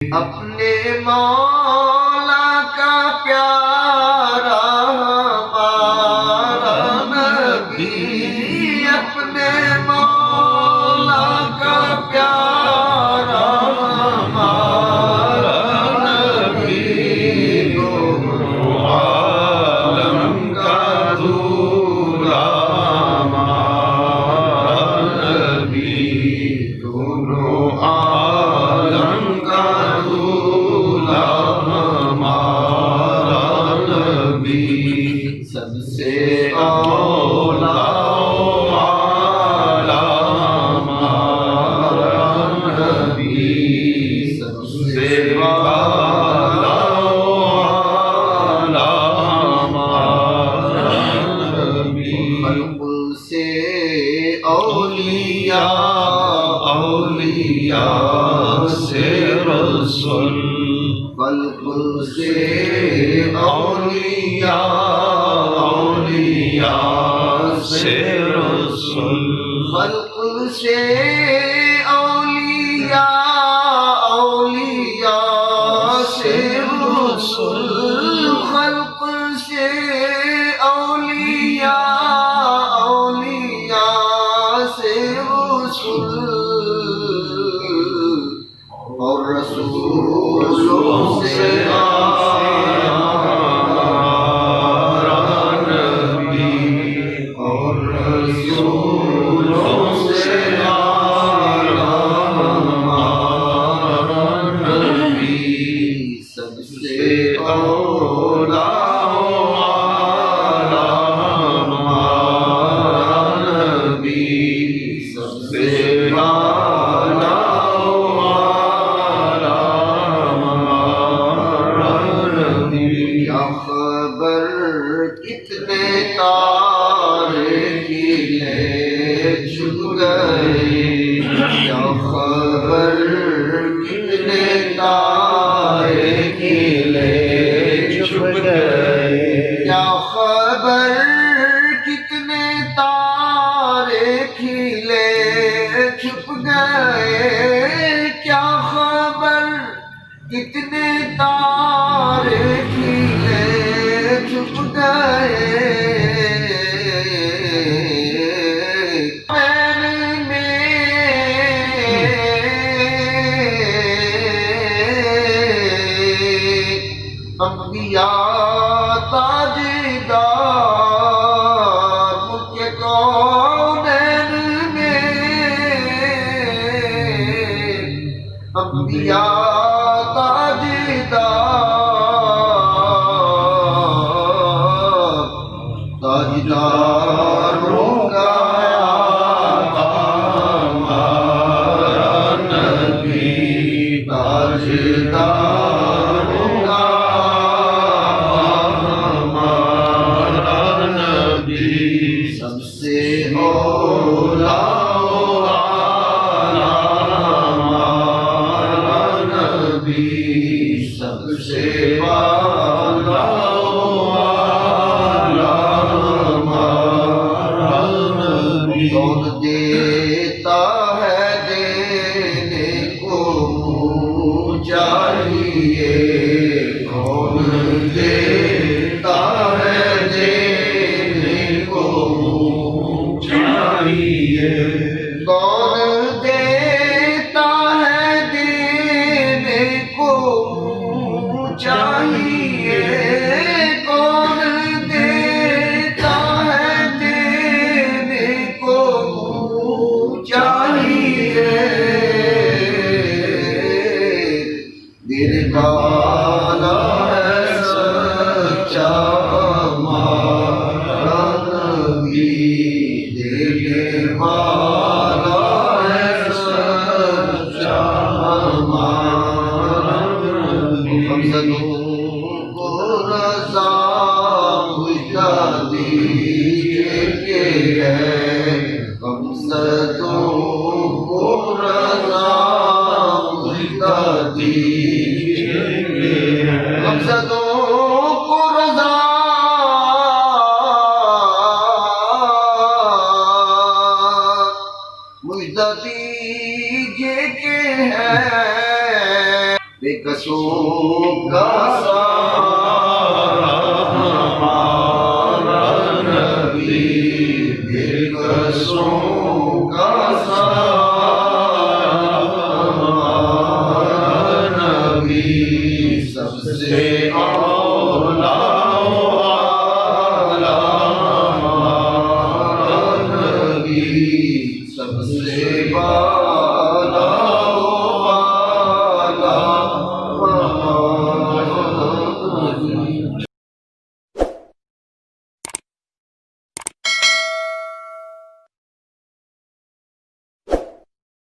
अपने मौला का प्यारा हमारा नबी, अपने मौला का प्यारा हमारा नबी, दोनों आलम का दूल्हा हमारा नबी, दोनों आलम का दूल्हा हमारा नबी, सबसे औला आला हमारा नबी, सबसे औला आला हमारा नबी, खल्क़ से औलिया, औलिया से रसूल, खल्क़ से औलिया, औलिया से रसूल, खल्क़ से औलिया, औलिया से रसूल, खल्क़ से औलिया, औलिया से रसूल, और रसूलों से हमारा नबी, और रसूलों से हमारा नबी, सबसे औला आला हमारा नबी, सबसे आला खबर कितने तारे खिले छुप गए, क्या खबर कितने तारे खिले छुप गए, क्या खबर कितने तारे खिले छुप गए, क्या खबर कितने तारे खिले छुप गए, मैंने अंबिया ताजदार मुझे कौनैन में, अंबिया ताजदारों का हमारा नबी, ताजदारों का हमारा नबी, सबसे औला आला हमारा नबी, सबसे औला कौन देता है देने को चाहिए, कौन देता है देने को चाहिए, कौन देता है देने को चाहिए, कौन देता है देने को चाहिए, देने वाला है सच्चा हमारा नबी, देने वाला है सच्चा हमारा नबी, हम सबों को रज़ा खुदा दीजिए के है, हम सबों को रज़ा खुदा दीजिए के है, हम सबों को रज़ा मुझदा दीजिए के है, कसों का सा